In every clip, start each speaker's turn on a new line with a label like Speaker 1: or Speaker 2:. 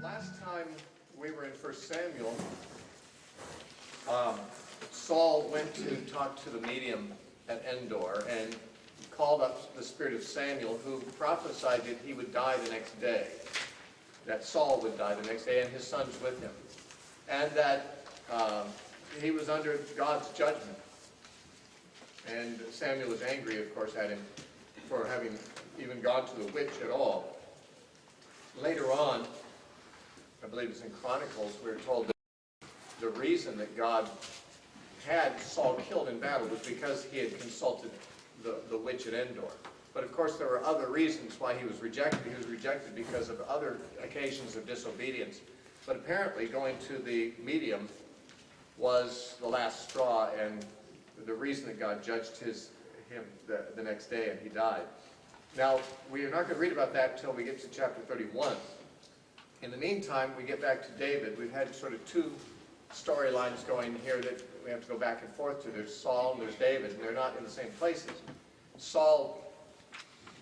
Speaker 1: Last time we were in 1 Samuel, Saul went to talk to the medium at Endor and called up the spirit of Samuel, who prophesied that he would die the next day, that Saul would die the next day, and his sons with him, and that he was under God's judgment. And Samuel was angry, of course, at him for having even gone to the witch at all. Later on, I believe it's in Chronicles, we're told that the reason that God had Saul killed in battle was because he had consulted the witch at Endor. But of course there were other reasons why he was rejected. He was rejected because of other occasions of disobedience. But apparently going to the medium was the last straw and the reason that God judged him the next day and he died. Now, we are not going to read about that until we get to chapter 31. In the meantime, we get back to David. We've had sort of two storylines going here that we have to go back and forth to. There's Saul and there's David, and they're not in the same places. Saul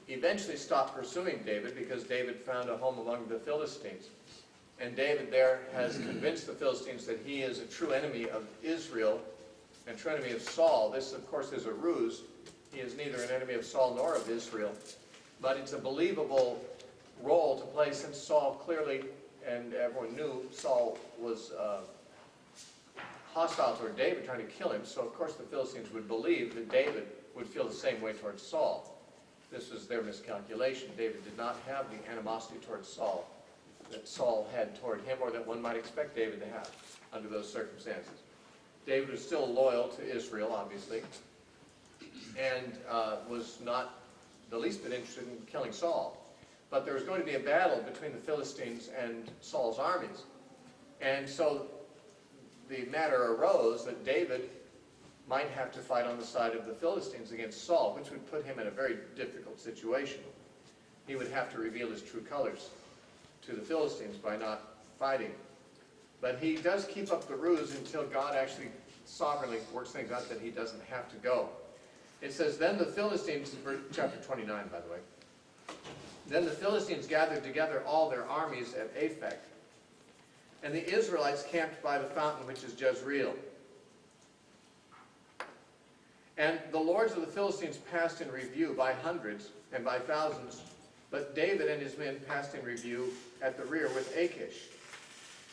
Speaker 1: eventually stopped pursuing David because David found a home among the Philistines. And David there has convinced the Philistines that he is a true enemy of Israel and true enemy of Saul. This, of course, is a ruse. He is neither an enemy of Saul nor of Israel. But it's a believable role to play, since Saul clearly, and everyone knew, Saul was hostile toward David, trying to kill him. So, of course, the Philistines would believe that David would feel the same way towards Saul. This was their miscalculation. David did not have the animosity towards Saul that Saul had toward him, or that one might expect David to have under those circumstances. David was still loyal to Israel, obviously, and was not the least bit interested in killing Saul. But there was going to be a battle between the Philistines and Saul's armies. And so the matter arose that David might have to fight on the side of the Philistines against Saul, which would put him in a very difficult situation. He would have to reveal his true colors to the Philistines by not fighting. But he does keep up the ruse until God actually sovereignly works things out that he doesn't have to go. It says, then the Philistines, chapter 29, by the way, then the Philistines gathered together all their armies at Aphek, and the Israelites camped by the fountain which is Jezreel. And the lords of the Philistines passed in review by hundreds and by thousands, but David and his men passed in review at the rear with Achish.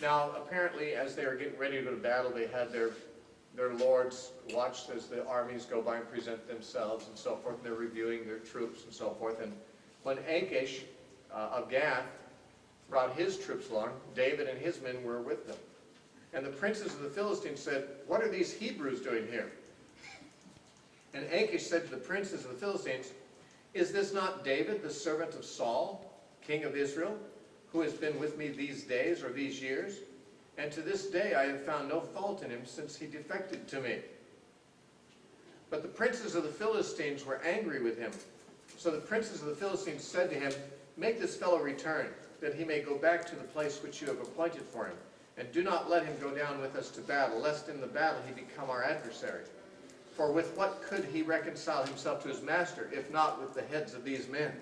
Speaker 1: Now, apparently, as they were getting ready to go to battle, they had their lords watch as the armies go by and present themselves and so forth. And they're reviewing their troops and so forth. And when Achish of Gath brought his troops along, David and his men were with them. And the princes of the Philistines said, what are these Hebrews doing here? And Achish said to the princes of the Philistines, is this not David, the servant of Saul, king of Israel, who has been with me these days or these years? And to this day I have found no fault in him, since he defected to me. But the princes of the Philistines were angry with him. So the princes of the Philistines said to him, make this fellow return, that he may go back to the place which you have appointed for him. And do not let him go down with us to battle, lest in the battle he become our adversary. For with what could he reconcile himself to his master, if not with the heads of these men?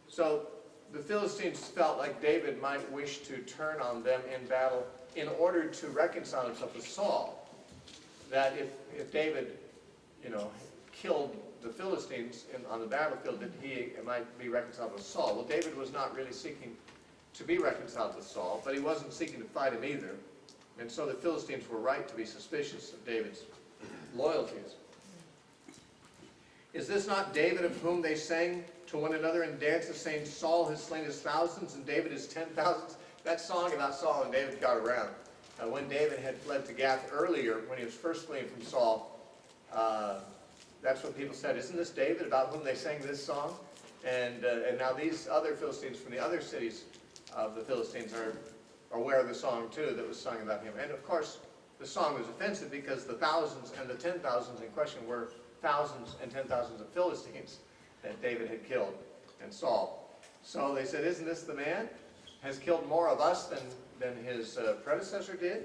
Speaker 1: So the Philistines felt like David might wish to turn on them in battle in order to reconcile himself with Saul. That if David, killed the Philistines on the battlefield, that he might be reconciled with Saul. Well, David was not really seeking to be reconciled with Saul, but he wasn't seeking to fight him either. And so the Philistines were right to be suspicious of David's loyalties. Is this not David of whom they sang to one another in dances, saying, Saul has slain his thousands and David his 10,000s? That song about Saul and David got around. When David had fled to Gath earlier, when he was first fleeing from Saul, that's what people said, isn't this David about whom they sang this song? And now these other Philistines from the other cities of the Philistines are aware of the song too that was sung about him. And of course, the song was offensive because the thousands and the 10,000s in question were thousands and 10,000s of Philistines that David had killed and Saul. So they said, isn't this the man? Has killed more of us than his predecessor did?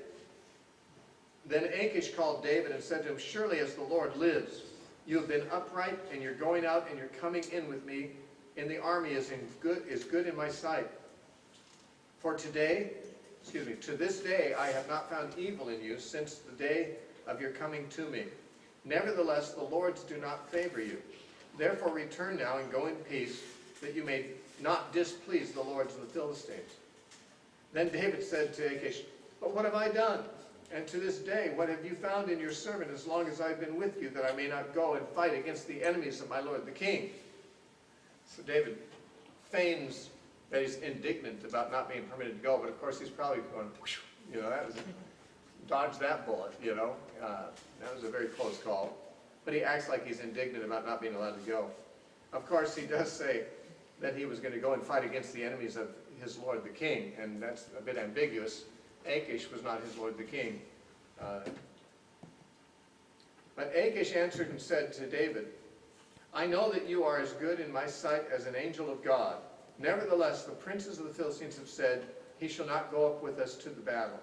Speaker 1: Then Achish called David and said to him, surely as the Lord lives, you have been upright, and you're going out and you're coming in with me in the army is good in my sight. For to this day I have not found evil in you since the day of your coming to me. Nevertheless, the Lords do not favor you. Therefore return now and go in peace, that you may not displease the lords of the Philistines. Then David said to Achish, But what have I done? And to this day, what have you found in your servant as long as I've been with you, that I may not go and fight against the enemies of my lord the king? So David feigns that he's indignant about not being permitted to go, but of course he's probably going, that was dodge that bullet, that was a very close call. But he acts like he's indignant about not being allowed to go. Of course, he does say that he was going to go and fight against the enemies of his lord the king, and that's a bit ambiguous. Achish was not his lord the king. But Achish answered and said to David, I know that you are as good in my sight as an angel of God. Nevertheless, the princes of the Philistines have said, He shall not go up with us to the battle.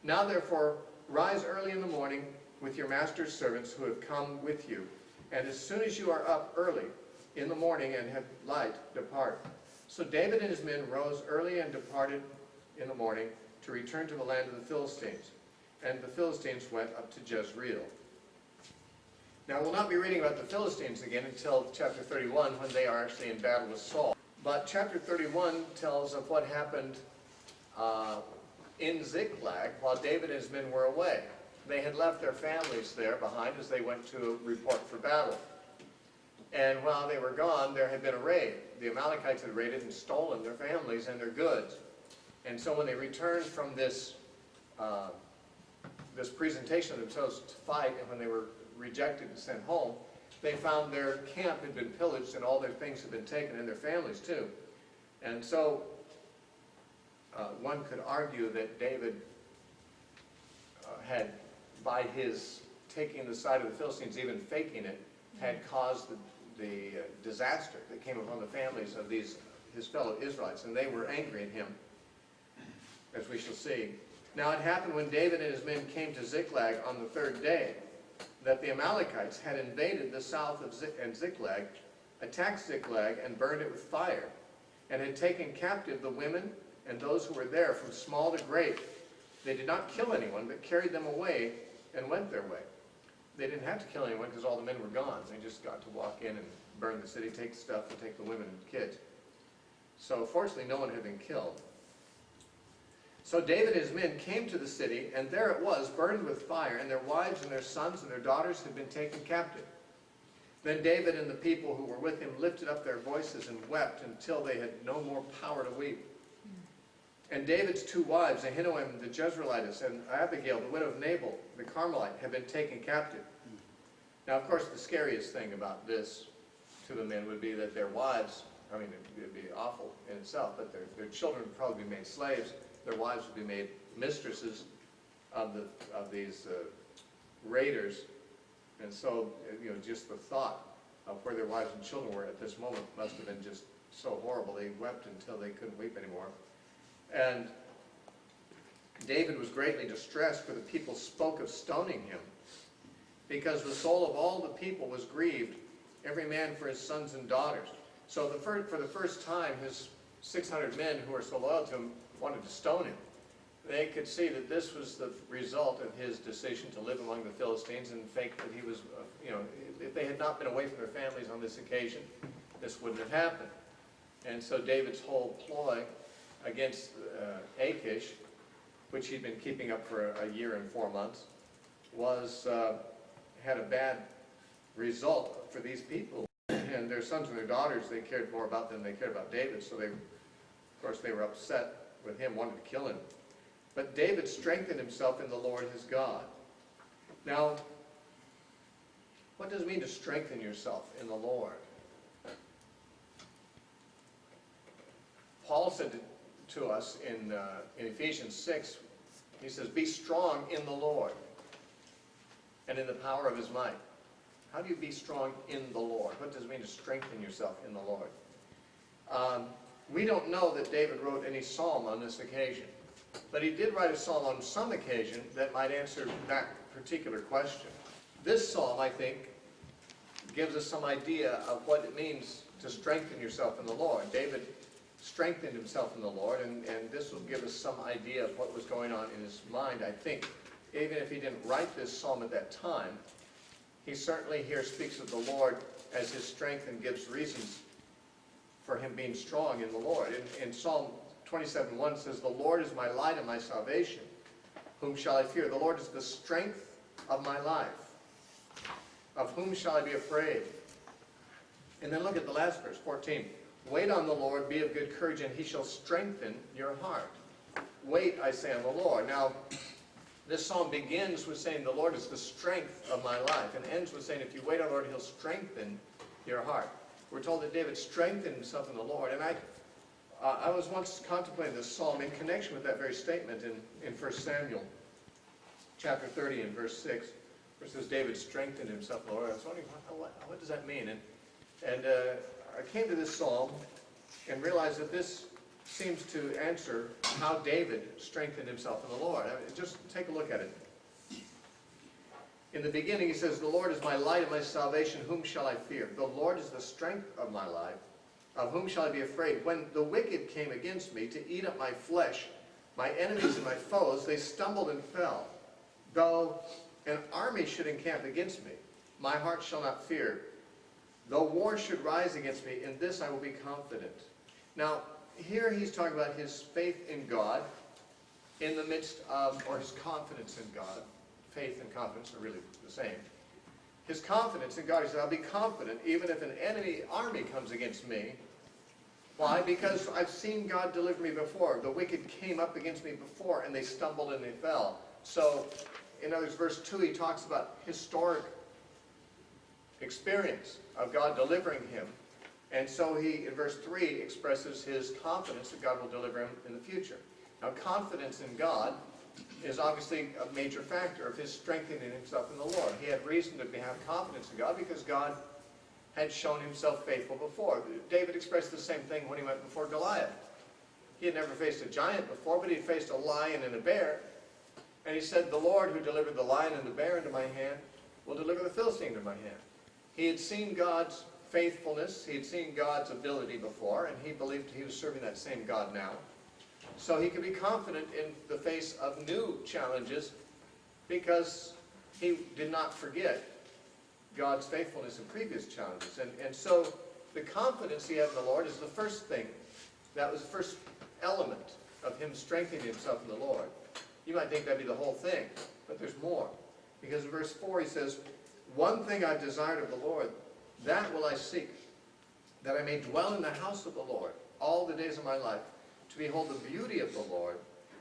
Speaker 1: Now therefore, rise early in the morning with your master's servants who have come with you. And as soon as you are up early in the morning and have light, depart. So David and his men rose early and departed in the morning to return to the land of the Philistines. And the Philistines went up to Jezreel. Now we'll not be reading about the Philistines again until chapter 31, when they are actually in battle with Saul. But chapter 31 tells of what happened in Ziklag while David and his men were away. They had left their families there behind as they went to report for battle. And while they were gone, there had been a raid. The Amalekites had raided and stolen their families and their goods. And so when they returned from this presentation of themselves to fight, and when they were rejected and sent home, they found their camp had been pillaged and all their things had been taken, and their families too. And so one could argue that David had, by his taking the side of the Philistines, even faking it, had caused the disaster that came upon the families of his fellow Israelites, and they were angry at him, as we shall see. Now it happened when David and his men came to Ziklag on the third day, that the Amalekites had invaded the south of Ziklag, attacked Ziklag, and burned it with fire, and had taken captive the women and those who were there, from small to great. They did not kill anyone, but carried them away and went their way. They didn't have to kill anyone because all the men were gone. They just got to walk in and burn the city, take the stuff, and take the women and kids. So fortunately, no one had been killed. So David and his men came to the city, and there it was, burned with fire, and their wives and their sons and their daughters had been taken captive. Then David and the people who were with him lifted up their voices and wept until they had no more power to weep. And David's two wives, Ahinoam the Jezreelitess and Abigail, the widow of Nabal the Carmelite, had been taken captive. Now, of course, the scariest thing about this to the men would be that their wives, it would be awful in itself, but their children would probably be made slaves. Their wives would be made mistresses of these raiders. And so, just the thought of where their wives and children were at this moment must have been just so horrible. They wept until they couldn't weep anymore. And David was greatly distressed, for the people spoke of stoning him, because the soul of all the people was grieved, every man for his sons and daughters. So for the first time, his 600 men who were so loyal to him wanted to stone him. They could see that this was the result of his decision to live among the Philistines and fake that he was, if they had not been away from their families on this occasion, this wouldn't have happened. And so David's whole ploy against Achish, which he'd been keeping up for a year and 4 months, had a bad result for these people. And their sons and their daughters, they cared more about them than they cared about David, so of course they were upset with him, wanted to kill him. But David strengthened himself in the Lord his God. Now, what does it mean to strengthen yourself in the Lord? Paul said to us in Ephesians 6, he says, be strong in the Lord and in the power of his might. How do you be strong in the Lord? What does it mean to strengthen yourself in the Lord? We don't know that David wrote any psalm on this occasion, but he did write a psalm on some occasion that might answer that particular question. This psalm, I think, gives us some idea of what it means to strengthen yourself in the Lord. David strengthened himself in the Lord, and this will give us some idea of what was going on in his mind, I think. Even if he didn't write this psalm at that time, he certainly here speaks of the Lord as his strength and gives reasons for him being strong in the Lord. In Psalm 27:1 says, "The Lord is my light and my salvation. Whom shall I fear? The Lord is the strength of my life. Of whom shall I be afraid?" And then look at the last verse, 14. "Wait on the Lord, be of good courage, and he shall strengthen your heart." Wait, I say, on the Lord. Now, this psalm begins with saying the Lord is the strength of my life, and ends with saying if you wait on the Lord, he'll strengthen your heart. We're told that David strengthened himself in the Lord, and I was once contemplating this psalm in connection with that very statement in 1 Samuel chapter 30 and verse 6, where it says David strengthened himself in the Lord. I was wondering, what does that mean? And I came to this psalm and realized that this seems to answer how David strengthened himself in the Lord. I mean, just take a look at it. In the beginning he says, "The Lord is my light and my salvation, whom shall I fear? The Lord is the strength of my life, of whom shall I be afraid? When the wicked came against me to eat up my flesh, my enemies and my foes, they stumbled and fell. Though an army should encamp against me, my heart shall not fear. Though war should rise against me, in this I will be confident." Now, here he's talking about his faith in God in the midst of, or his confidence in God. Faith and confidence are really the same. His confidence in God, he said, I'll be confident even if an enemy army comes against me. Why? Because I've seen God deliver me before. The wicked came up against me before, and they stumbled and they fell. So, in other words, verse 2, he talks about historic experience of God delivering him. And so he, in verse 3, expresses his confidence that God will deliver him in the future. Now, confidence in God is obviously a major factor of his strengthening himself in the Lord. He had reason to have confidence in God because God had shown himself faithful before. David expressed the same thing when he went before Goliath. He had never faced a giant before, but he faced a lion and a bear. And he said, "The Lord who delivered the lion and the bear into my hand will deliver the Philistine into my hand." He had seen God's faithfulness, he had seen God's ability before, and he believed he was serving that same God now. So he could be confident in the face of new challenges because he did not forget God's faithfulness in previous challenges. And so the confidence he had in the Lord is the first thing. That was the first element of him strengthening himself in the Lord. You might think that'd be the whole thing, but there's more. Because in verse 4 he says, "One thing I've desired of the Lord, that will I seek, that I may dwell in the house of the Lord all the days of my life, to behold the beauty of the Lord,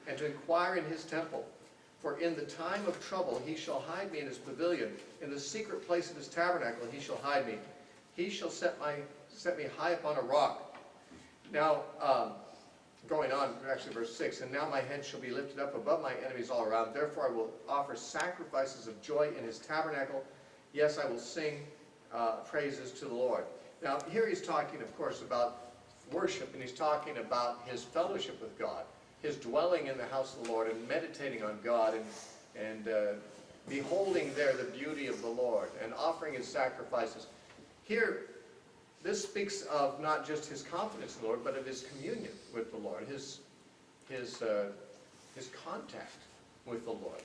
Speaker 1: and to inquire in his temple. For in the time of trouble he shall hide me in his pavilion. In the secret place of his tabernacle he shall hide me. He shall set me high upon a rock." Now, going on, actually verse 6, "And now my head shall be lifted up above my enemies all around. Therefore I will offer sacrifices of joy in his tabernacle. Yes, I will sing praises to the Lord." Now, here he's talking, of course, about worship, and he's talking about his fellowship with God, his dwelling in the house of the Lord and meditating on God and beholding there the beauty of the Lord and offering his sacrifices. Here, this speaks of not just his confidence in the Lord, but of his communion with the Lord, his contact with the Lord.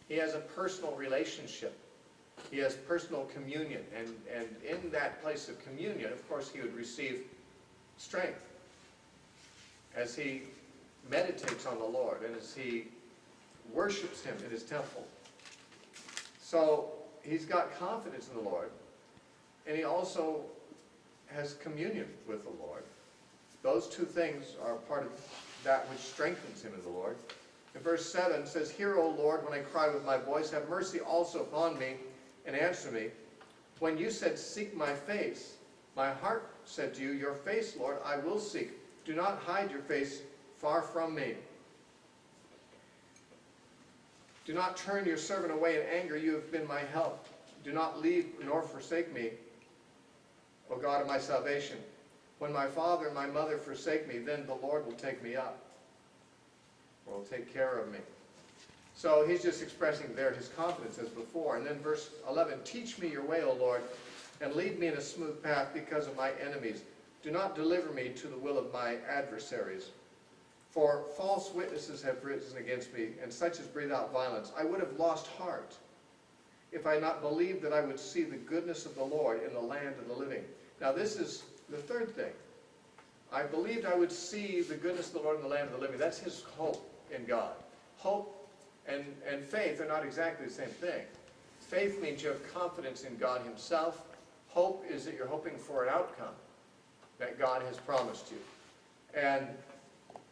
Speaker 1: He has a personal relationship. He has personal communion, and in that place of communion, of course, he would receive strength as he meditates on the Lord and as he worships him in his temple. So he's got confidence in the Lord, and he also has communion with the Lord. Those two things are part of that which strengthens him in the Lord. In verse 7 it says, "Hear, O Lord, when I cry with my voice. Have mercy also upon me, and answer me. When you said, 'Seek my face,' my heart said to you, 'Your face, Lord, I will seek. Do not hide your face far from me. Do not turn your servant away in anger. You have been my help. Do not leave nor forsake me, O God of my salvation. When my father and my mother forsake me, then the Lord will take me up, or will take care of me." So he's just expressing there his confidence as before. And then verse 11, "Teach me your way, O Lord, and lead me in a smooth path because of my enemies. do not deliver me to the will of my adversaries. For false witnesses have risen against me, and such as breathe out violence. I would have lost heart if I had not believed that I would see the goodness of the Lord in the land of the living. Now this is the third thing. I believed I would see the goodness of the Lord in the land of the living. That's his hope in God. Hope and faith are not exactly the same thing. Faith means you have confidence in God himself. Hope is that you're hoping for an outcome that God has promised you. And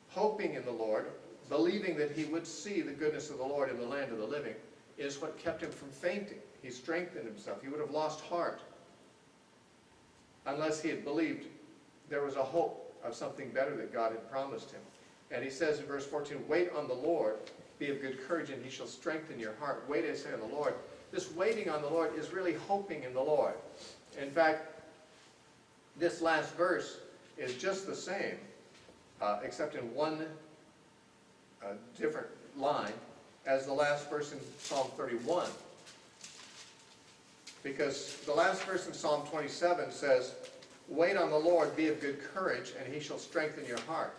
Speaker 1: hoping in the Lord, believing that he would see the goodness of the Lord in the land of the living, is what kept him from fainting. He strengthened himself. He would have lost heart unless he had believed there was a hope of something better that God had promised him. And he says in verse 14, wait on the Lord, be of good courage, and he shall strengthen your heart. Wait, I say, on the Lord. This waiting on the Lord is really hoping in the Lord. In fact, this last verse is just the same, except in one different line, as the last verse in Psalm 31. Because the last verse in Psalm 27 says, wait on the Lord, be of good courage, and he shall strengthen your heart.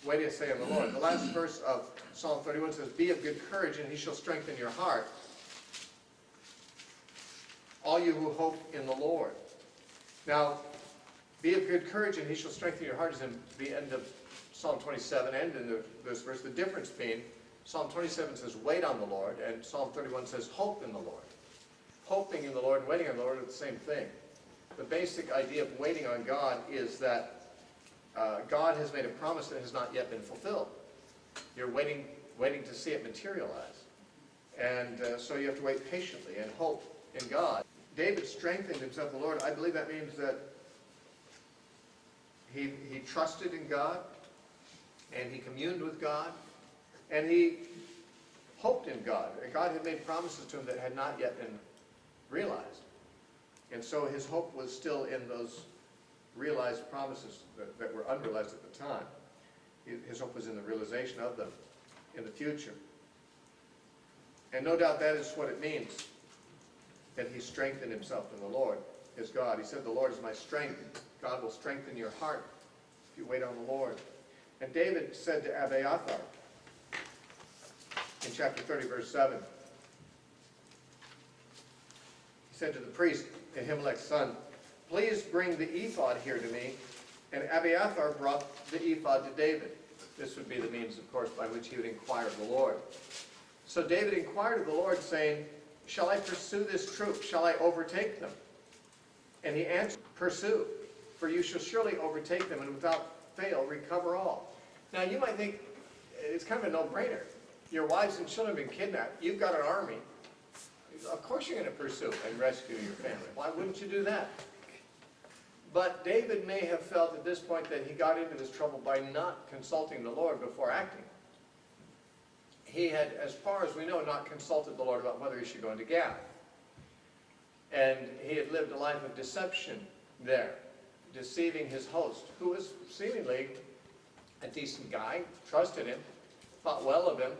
Speaker 1: Wait, I say, on the Lord. The last verse of Psalm 31 says, be of good courage, and he shall strengthen your heart. All you who hope in the Lord. Now, be of good courage, and he shall strengthen your heart is in the end of Psalm 27 and in this verse. The difference being, Psalm 27 says, wait on the Lord, and Psalm 31 says, hope in the Lord. Hoping in the Lord and waiting on the Lord are the same thing. The basic idea of waiting on God is that God has made a promise that has not yet been fulfilled. You're waiting to see it materialize. And so you have to wait patiently and hope in God. David strengthened himself in the Lord. I believe that means that he trusted in God, and he communed with God, and he hoped in God. God had made promises to him that had not yet been realized. And so his hope was still in those realized promises that were unrealized at the time. His hope was in the realization of them in the future. And no doubt that is what it means, that he strengthened himself in the Lord, his God. He said, the Lord is my strength. God will strengthen your heart if you wait on the Lord. And David said to Abiathar in chapter 30, verse 7, he said to the priest, Ahimelech's son, please bring the ephod here to me. And Abiathar brought the ephod to David. This would be the means, of course, by which he would inquire of the Lord. So David inquired of the Lord, saying, shall I pursue this troop? Shall I overtake them? And he answered, pursue, for you shall surely overtake them, and without fail recover all. Now you might think it's kind of a no-brainer. Your wives and children have been kidnapped. You've got an army. Of course you're going to pursue and rescue your family. Why wouldn't you do that? But David may have felt at this point that he got into this trouble by not consulting the Lord before acting. He had, as far as we know, not consulted the Lord about whether he should go into Gath. And he had lived a life of deception there, deceiving his host, who was seemingly a decent guy, trusted him, thought well of him,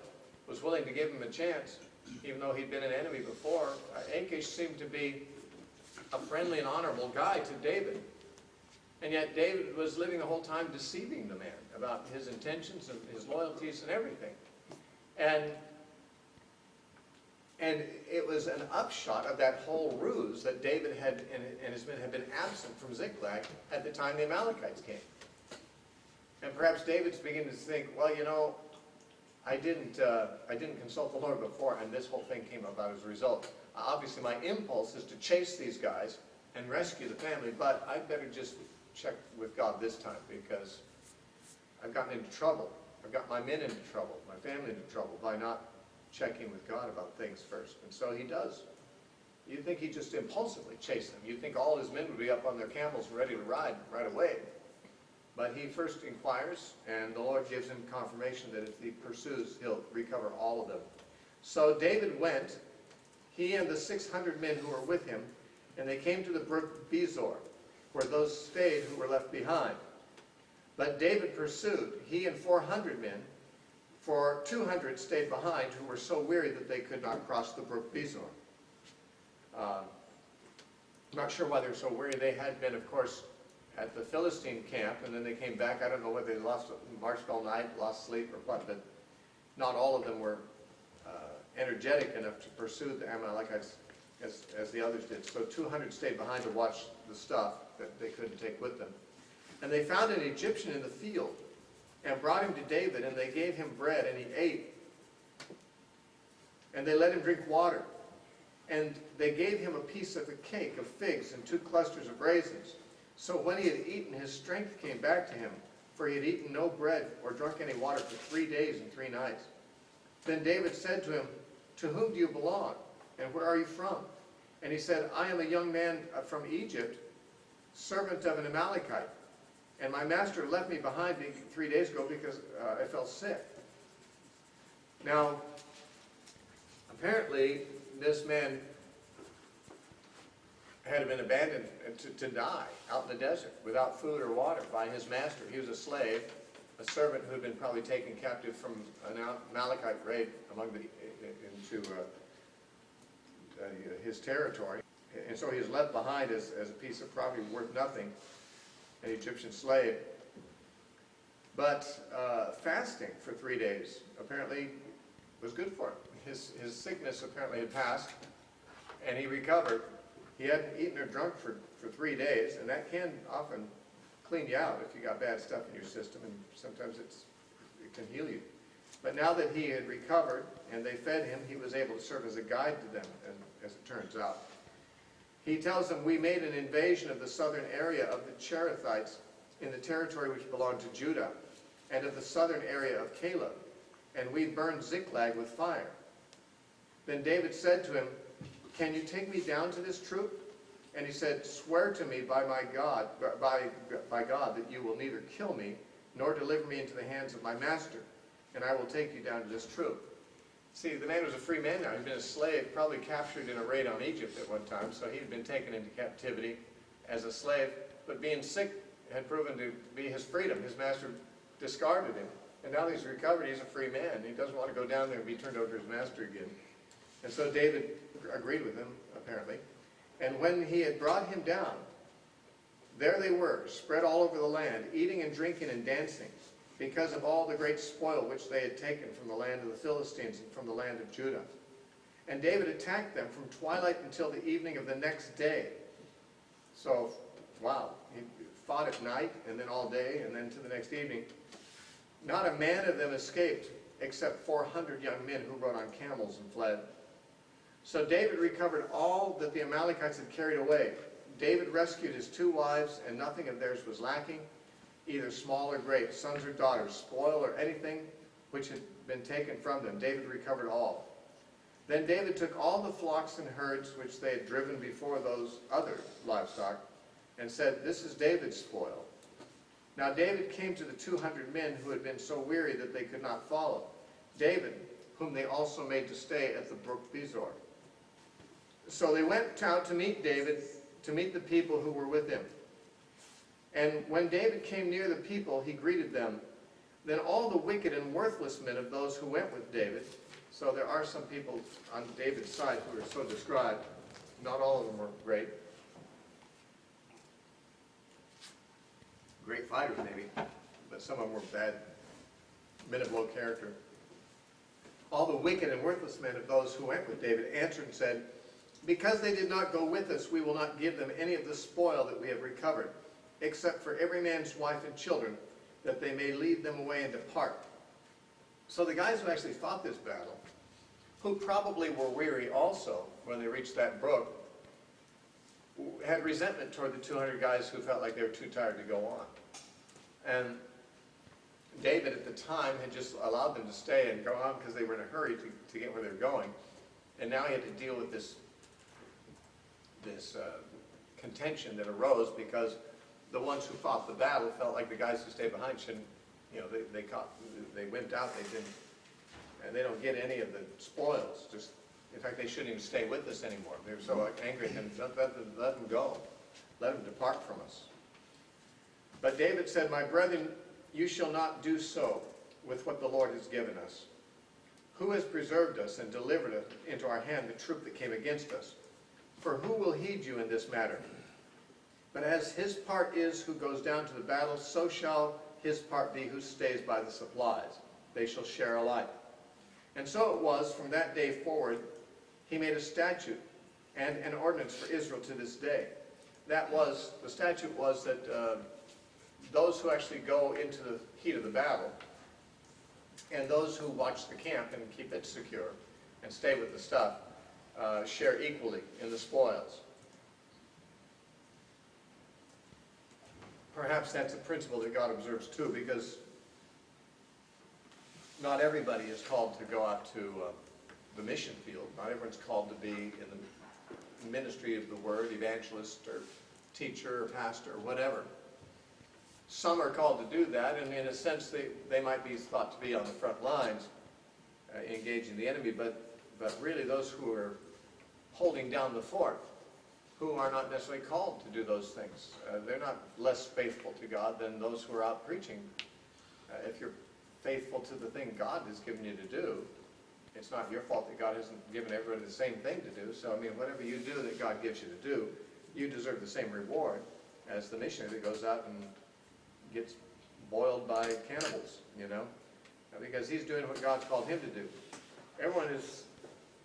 Speaker 1: was willing to give him a chance, even though he'd been an enemy before. Achish seemed to be a friendly and honorable guy to David. And yet David was living the whole time deceiving the man about his intentions and his loyalties and everything. And it was an upshot of that whole ruse that David had and his men had been absent from Ziklag at the time the Amalekites came. And perhaps David's beginning to think, well, you know, I didn't consult the Lord before, and this whole thing came about as a result. Obviously, my impulse is to chase these guys and rescue the family, but I'd better just check with God this time, because I've gotten into trouble. I've got my men into trouble, my family into trouble, by not checking with God about things first. And so he does. You'd think he'd just impulsively chase them. You'd think all his men would be up on their camels ready to ride right away. But he first inquires, and the Lord gives him confirmation that if he pursues, he'll recover all of them. So David went, he and the 600 men who were with him, and they came to the brook Bezor, where those stayed who were left behind. But David pursued, he and 400 men, for 200 stayed behind, who were so weary that they could not cross the brook Bezor. I'm not sure why they were so weary. They had been, of course, at the Philistine camp, and then they came back. I don't know whether they marched all night, lost sleep, or what, but not all of them were energetic enough to pursue the Amalekites as the others did. So 200 stayed behind to watch the stuff that they couldn't take with them. And they found an Egyptian in the field and brought him to David, and they gave him bread, and he ate. And they let him drink water. And they gave him a piece of a cake of figs and 2 clusters of raisins. So when he had eaten, his strength came back to him, for he had eaten no bread or drunk any water for 3 days and 3 nights. Then David said to him, "To whom do you belong, and where are you from?" And he said, "I am a young man from Egypt, servant of an Amalekite. And my master left me behind 3 days ago because I fell sick." Now, apparently, this man had been abandoned to die out in the desert without food or water by his master. He was a slave, a servant who had been probably taken captive from an Amalekite raid into his territory. And so he was left behind as a piece of property worth nothing, an Egyptian slave. But fasting for 3 days apparently was good for him. His sickness apparently had passed, and he recovered. He hadn't eaten or drunk for 3 days, and that can often clean you out if you got bad stuff in your system, and sometimes it can heal you. But now that he had recovered and they fed him, he was able to serve as a guide to them, as it turns out. He tells them, "We made an invasion of the southern area of the Cherethites in the territory which belonged to Judah, and of the southern area of Caleb, and we burned Ziklag with fire." Then David said to him, "Can you take me down to this troop?" And he said, "Swear to me by my God, by God, that you will neither kill me nor deliver me into the hands of my master, and I will take you down to this troop." See, the man was a free man now. He'd been a slave, probably captured in a raid on Egypt at one time, so he'd been taken into captivity as a slave, but being sick had proven to be his freedom. His master discarded him, and now that he's recovered, he's a free man. He doesn't want to go down there and be turned over to his master again. And so David agreed with him, apparently. And when he had brought him down, there they were, spread all over the land, eating and drinking and dancing, because of all the great spoil which they had taken from the land of the Philistines and from the land of Judah. And David attacked them from twilight until the evening of the next day. So, wow, he fought at night, and then all day, and then to the next evening. Not a man of them escaped, except 400 young men who rode on camels and fled. So David recovered all that the Amalekites had carried away. David rescued his 2 wives, and nothing of theirs was lacking, either small or great, sons or daughters, spoil or anything which had been taken from them. David recovered all. Then David took all the flocks and herds which they had driven before those other livestock, and said, "This is David's spoil." Now David came to the 200 men who had been so weary that they could not follow. David, whom they also made to stay at the brook Bezor. So they went out to meet David, to meet the people who were with him. And when David came near the people, he greeted them. Then all the wicked and worthless men of those who went with David, so there are some people on David's side who are so described, not all of them were great fighters maybe, but some of them were bad men of low character. All the wicked and worthless men of those who went with David answered and said, "Because they did not go with us, we will not give them any of the spoil that we have recovered, except for every man's wife and children, that they may lead them away and depart." So the guys who actually fought this battle, who probably were weary also when they reached that brook, had resentment toward the 200 guys who felt like they were too tired to go on. And David at the time had just allowed them to stay and go on because they were in a hurry to get where they were going. And now he had to deal with this contention that arose because the ones who fought the battle felt like the guys who stayed behind shouldn't, they wimped out, and they don't get any of the spoils. In fact, they shouldn't even stay with us anymore. They were so angry at him, let them go. Let them depart from us. But David said, "My brethren, you shall not do so with what the Lord has given us. Who has preserved us and delivered us into our hand the troop that came against us? For who will heed you in this matter? But as his part is who goes down to the battle, so shall his part be who stays by the supplies. They shall share alike. And so it was from that day forward, he made a statute and an ordinance for Israel to this day. The statute was that those who actually go into the heat of the battle, and those who watch the camp and keep it secure and stay with the stuff, share equally in the spoils. Perhaps that's a principle that God observes too, because not everybody is called to go out to the mission field. Not everyone's called to be in the ministry of the word, evangelist or teacher or pastor or whatever. Some are called to do that, and in a sense they might be thought to be on the front lines, engaging the enemy, but really those who are holding down the fort, who are not necessarily called to do those things. They're not less faithful to God than those who are out preaching. If you're faithful to the thing God has given you to do, it's not your fault that God hasn't given everybody the same thing to do. So, I mean, whatever you do that God gives you to do, you deserve the same reward as the missionary that goes out and gets boiled by cannibals, you know, because he's doing what God's called him to do. Everyone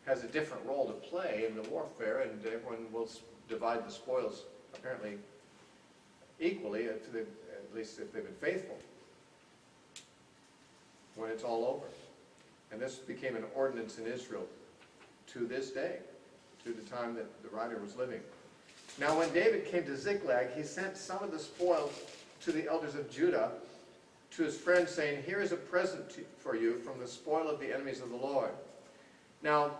Speaker 1: has a different role to play in the warfare, and everyone will divide the spoils apparently equally, at least if they've been faithful, when it's all over. And this became an ordinance in Israel to this day, to the time that the writer was living. Now when David came to Ziklag, he sent some of the spoils to the elders of Judah, to his friends, saying, "Here is a present for you from the spoil of the enemies of the Lord." Now,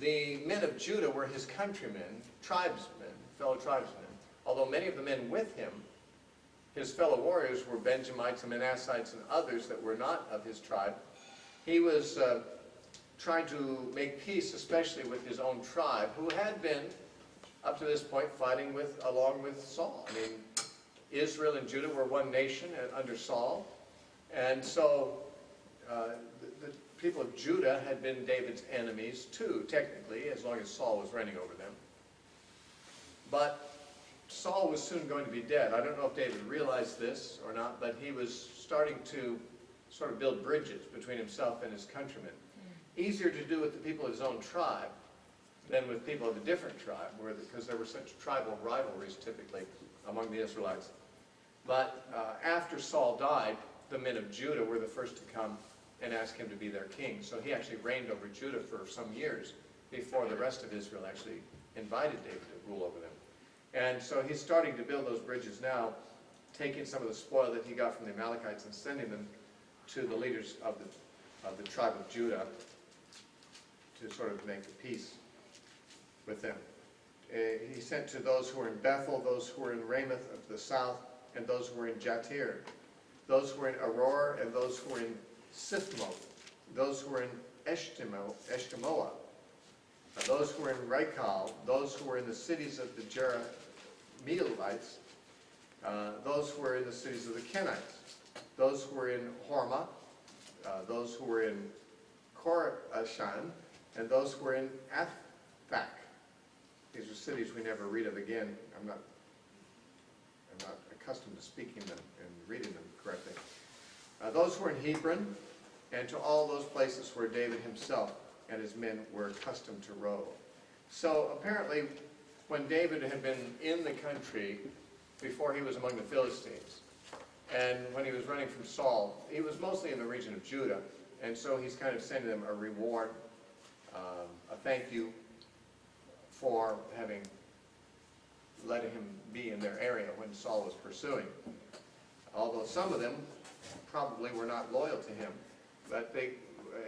Speaker 1: the men of Judah were his countrymen, tribesmen, fellow tribesmen. Although many of the men with him, his fellow warriors, were Benjamites and Manassites and others that were not of his tribe. He was trying to make peace, especially with his own tribe, who had been, up to this point, fighting along with Saul. I mean, Israel and Judah were one nation under Saul, and so the people of Judah had been David's enemies too, technically, as long as Saul was reigning over them. But Saul was soon going to be dead. I don't know if David realized this or not, but he was starting to sort of build bridges between himself and his countrymen. Easier to do with the people of his own tribe than with people of a different tribe, because there were such tribal rivalries typically among the Israelites. But after Saul died, the men of Judah were the first to come and ask him to be their king. So he actually reigned over Judah for some years before the rest of Israel actually invited David to rule over them. And so he's starting to build those bridges now, taking some of the spoil that he got from the Amalekites and sending them to the leaders of the tribe of Judah to sort of make a peace with them. He sent to those who were in Bethel, those who were in Ramoth of the south, and those who were in Jatir, those who were in Aurora, and those who were in Sithmoth, those who were in Eshtemoa, those who were in Rekal, those who were in the cities of the Jerahmeelites, those who were in the cities of the Kenites, those who were in Hormah, those who were in Korashan, and those who were in Athak. These are cities we never read of again. I'm not accustomed to speaking them and reading them correctly. Those who were in Hebron, and to all those places where David himself and his men were accustomed to rove. So apparently, when David had been in the country before he was among the Philistines, and when he was running from Saul, he was mostly in the region of Judah, and so he's kind of sending them a reward, a thank you for having let him be in their area when Saul was pursuing. Although some of them probably were not loyal to him, but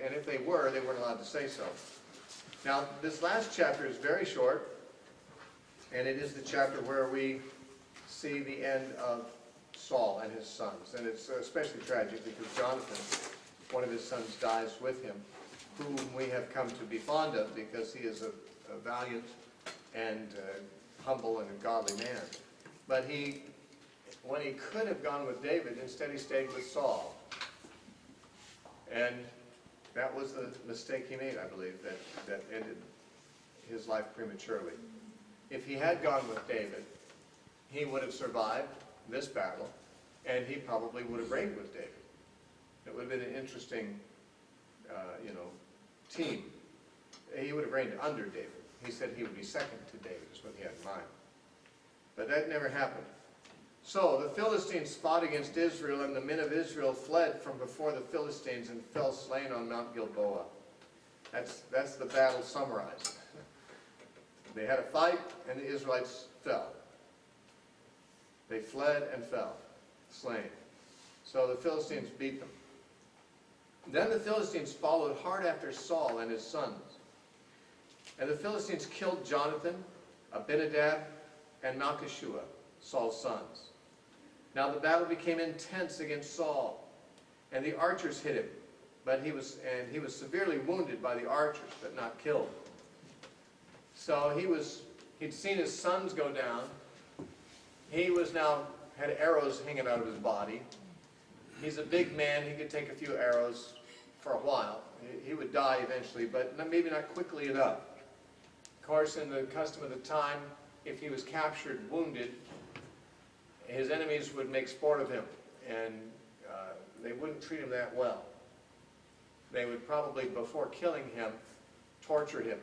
Speaker 1: and if they weren't allowed to say so. Now, this last chapter is very short, and it is the chapter where we see the end of Saul and his sons. And it's especially tragic because Jonathan, one of his sons, dies with him, whom we have come to be fond of because he is a valiant and humble and a godly man. But when he could have gone with David, instead he stayed with Saul. And that was the mistake he made, I believe, that ended his life prematurely. If he had gone with David, he would have survived this battle, and he probably would have reigned with David. It would have been an interesting, team. He would have reigned under David. He said he would be second to David, is what he had in mind. But that never happened. So the Philistines fought against Israel, and the men of Israel fled from before the Philistines and fell slain on Mount Gilboa. That's the battle summarized. They had a fight, and the Israelites fell. They fled and fell, slain. So the Philistines beat them. Then the Philistines followed hard after Saul and his sons. And the Philistines killed Jonathan, Abinadab, and Malchishua, Saul's sons. Now the battle became intense against Saul, and the archers hit him, but he was severely wounded by the archers, but not killed. So he'd seen his sons go down. He had arrows hanging out of his body. He's a big man. He could take a few arrows for a while. He would die eventually, but maybe not quickly enough. Of course, in the custom of the time, if he was captured wounded, his enemies would make sport of him, and they wouldn't treat him that well. They would probably, before killing him, torture him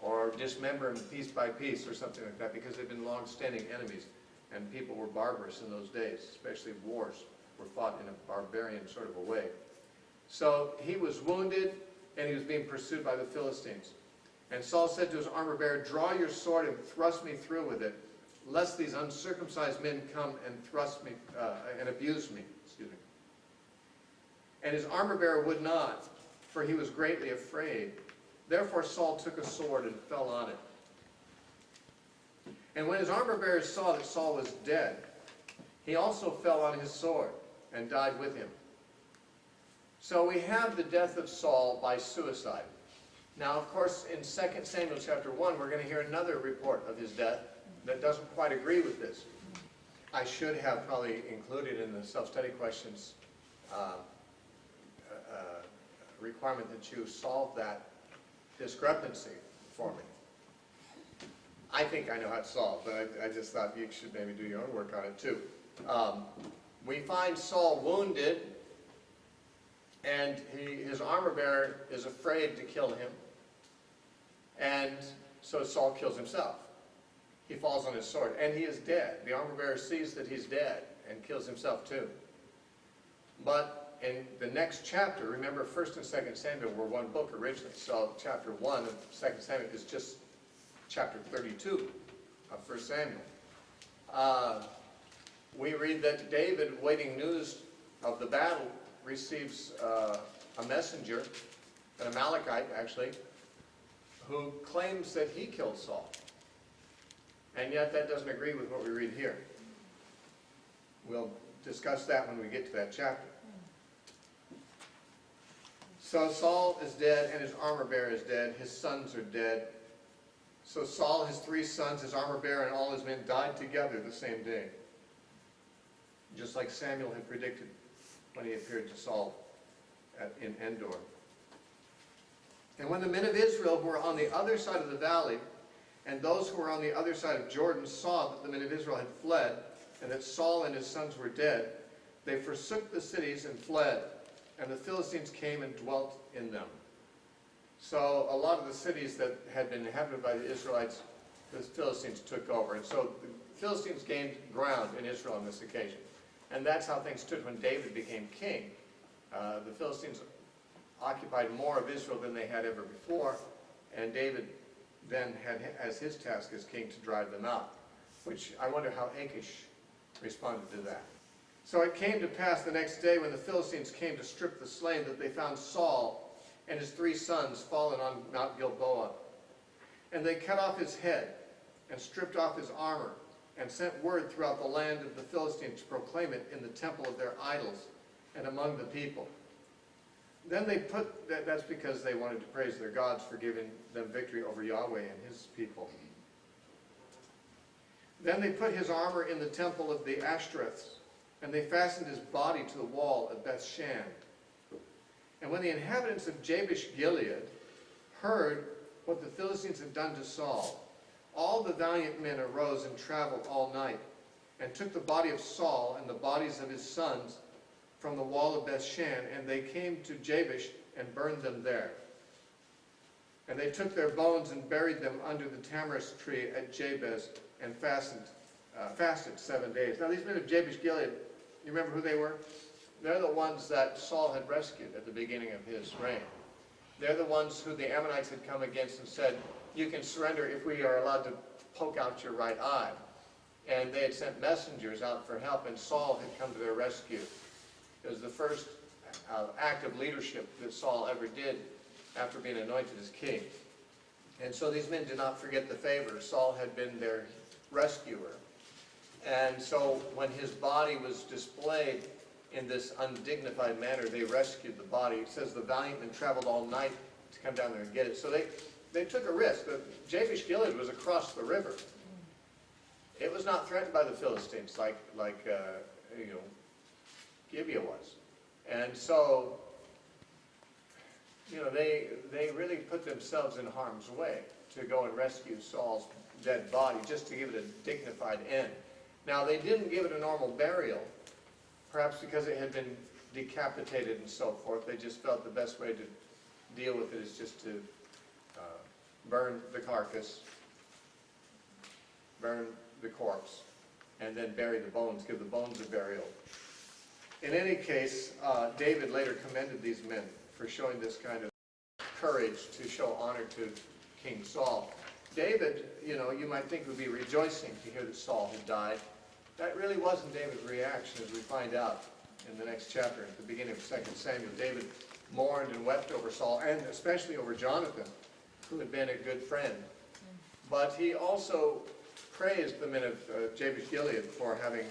Speaker 1: or dismember him piece by piece or something like that, because they'd been long-standing enemies, and people were barbarous in those days, especially wars were fought in a barbarian sort of a way. So he was wounded, and he was being pursued by the Philistines. And Saul said to his armor-bearer, "Draw your sword and thrust me through with it, lest these uncircumcised men come and thrust me and abuse me." Excuse me. And his armor-bearer would not, for he was greatly afraid. Therefore Saul took a sword and fell on it. And when his armor-bearer saw that Saul was dead, he also fell on his sword and died with him. So we have the death of Saul by suicide. Now, of course, in 2 Samuel chapter 1, we're going to hear another report of his death that doesn't quite agree with this. I should have probably included in the self-study questions requirement that you solve that discrepancy for me. I think I know how to solve, but I just thought you should maybe do your own work on it too. We find Saul wounded, and his armor-bearer is afraid to kill him, and so Saul kills himself. He falls on his sword, and he is dead. The armor-bearer sees that he's dead and kills himself too. But in the next chapter, remember 1st and 2nd Samuel were one book originally, so chapter 1 of 2nd Samuel is just chapter 32 of 1st Samuel. We read that David, waiting news of the battle, receives a messenger, an Amalekite actually, who claims that he killed Saul. And yet that doesn't agree with what we read here. We'll discuss that when we get to that chapter. So Saul is dead, and his armor-bearer is dead. His sons are dead. So Saul, his 3 sons, his armor-bearer, and all his men died together the same day, just like Samuel had predicted when he appeared to Saul in Endor. And when the men of Israel who were on the other side of the valley, and those who were on the other side of Jordan, saw that the men of Israel had fled, and that Saul and his sons were dead, they forsook the cities and fled, and the Philistines came and dwelt in them. So a lot of the cities that had been inhabited by the Israelites, the Philistines took over. And so the Philistines gained ground in Israel on this occasion. And that's how things stood when David became king. The Philistines occupied more of Israel than they had ever before, and David then had as his task as king to drive them out, which I wonder how Achish responded to that. So it came to pass the next day, when the Philistines came to strip the slain, that they found Saul and his 3 sons fallen on Mount Gilboa. And they cut off his head and stripped off his armor, and sent word throughout the land of the Philistines to proclaim it in the temple of their idols and among the people. Then they put, that's because they wanted to praise their gods for giving them victory over Yahweh and his people. Then they put his armor in the temple of the Ashtoreths, and they fastened his body to the wall at Bethshan. And when the inhabitants of Jabesh Gilead heard what the Philistines had done to Saul, all the valiant men arose and traveled all night and took the body of Saul and the bodies of his sons from the wall of Bethshan, and they came to Jabesh and burned them there. And they took their bones and buried them under the tamarisk tree at Jabez, and fasted 7 days. Now these men of Jabesh Gilead, you remember who they were? They're the ones that Saul had rescued at the beginning of his reign. They're the ones who the Ammonites had come against and said, you can surrender if we are allowed to poke out your right eye. And they had sent messengers out for help, and Saul had come to their rescue. It was the first act of leadership that Saul ever did after being anointed as king. And so these men did not forget the favor. Saul had been their rescuer. And so when his body was displayed in this undignified manner, they rescued the body. It says the valiant men traveled all night to come down there and get it. So they took a risk. Jabesh Gilead was across the river. It was not threatened by the Philistines like Gibeah was. And so, they really put themselves in harm's way to go and rescue Saul's dead body, just to give it a dignified end. Now, they didn't give it a normal burial, perhaps because it had been decapitated and so forth. They just felt the best way to deal with it is just to burn the carcass, burn the corpse, and then bury the bones, give the bones a burial. In any case, David later commended these men for showing this kind of courage to show honor to King Saul. David, you might think would be rejoicing to hear that Saul had died. That really wasn't David's reaction, as we find out in the next chapter, at the beginning of 2 Samuel. David mourned and wept over Saul, and especially over Jonathan, who had been a good friend. But he also praised the men of Jabesh Gilead for having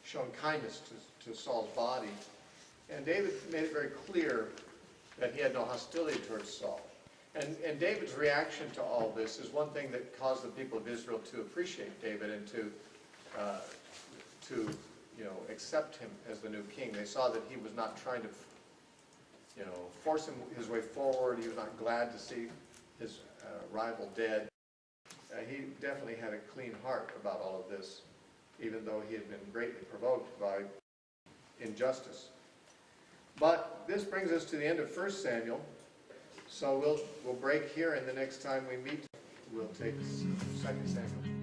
Speaker 1: shown kindness to Saul's body. And David made it very clear that he had no hostility towards Saul. And David's reaction to all this is one thing that caused the people of Israel to appreciate David and to accept him as the new king. They saw that he was not trying to force his way forward. He was not glad to see his rival dead. He definitely had a clean heart about all of this, even though he had been greatly provoked by injustice. But this brings us to the end of 1 Samuel. So we'll break here, and the next time we meet, we'll take 2 Samuel.